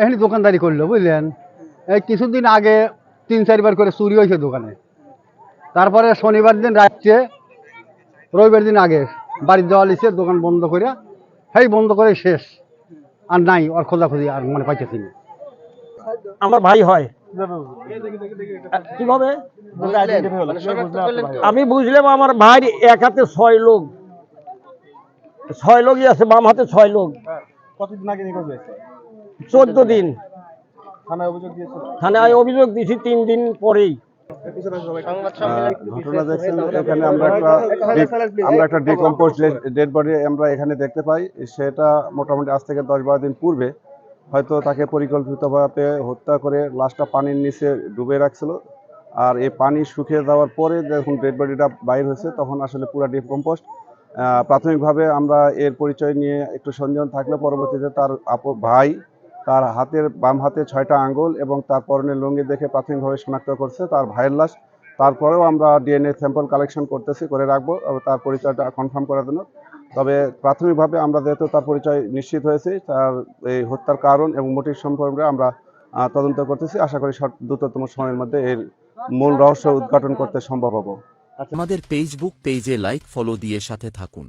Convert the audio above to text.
এখানে দোকানদারি করলো বুঝলেন। এই কিছুদিন আগে 3-4 বার করে চুরি হয়েছে দোকানে। তারপরে শনিবার দিন রাত্রে, রবিবার দিন আগে বাড়ির দেওয়া লিখছে, দোকান বন্ধ করে, সেই বন্ধ করে শেষ। আর নাই, আর খোঁজাখুঁজি আর মানে পাইতেছি না। আমার ভাই হয় কিভাবে আমি বুঝলাম, আমার ভাই এক হাতে 6 লোক, 6 লোকই আছে, বাম হাতে 6 লোক। কতদিন আগে নিখোঁজ হয়েছে? 14 দিন। থানায় অভিযোগ দিয়েছিল? থানায় অভিযোগ দিয়েছি 3 দিন পরেই। ঘটনা দেখছেন, এখানে আমরা একটা ডিকম্পোজ ডেড বডি আমরা এখানে দেখতে পাই। সেটা মোটামুটি আজ থেকে 10-12 দিন পূর্বে হয়তো তাকে পরিকল্পিতভাবে হত্যা করে লাশটা পানির নিচে ডুবে রাখছিল। আর এই পানি শুকিয়ে যাওয়ার পরে যখন ডেড বডিটা বাইর হয়েছে তখন আসলে পুরো ডিকম্পোস্ট। প্রাথমিকভাবে আমরা এর পরিচয় নিয়ে একটু সন্দেহ থাকলে পরবর্তীতে তার ভাই তার বাম হাতে 6টা আঙ্গুল এবং তার পরনের লুঙ্গি দেখে প্রাথমিকভাবে শনাক্ত করছে তার ভাইয়ের লাশ। তারপরেও আমরা ডিএনএ স্যাম্পল কালেকশন করে রাখবো তার পরিচয়টা কনফার্ম করার জন্য। তবে প্রাথমিকভাবে আমরা যেহেতু তার পরিচয় নিশ্চিত হয়েছে, তার এই হত্যার কারণ এবং মোটিভ সম্পর্কে আমরা তদন্ত করতেছি। আশা করি দ্রুততম সময়ের মধ্যে এর মূল রহস্য উদ্ঘাটন করতে সম্ভব হবো। আমাদের ফেসবুক পেজে লাইক ফলো দিয়ে সাথে থাকুন।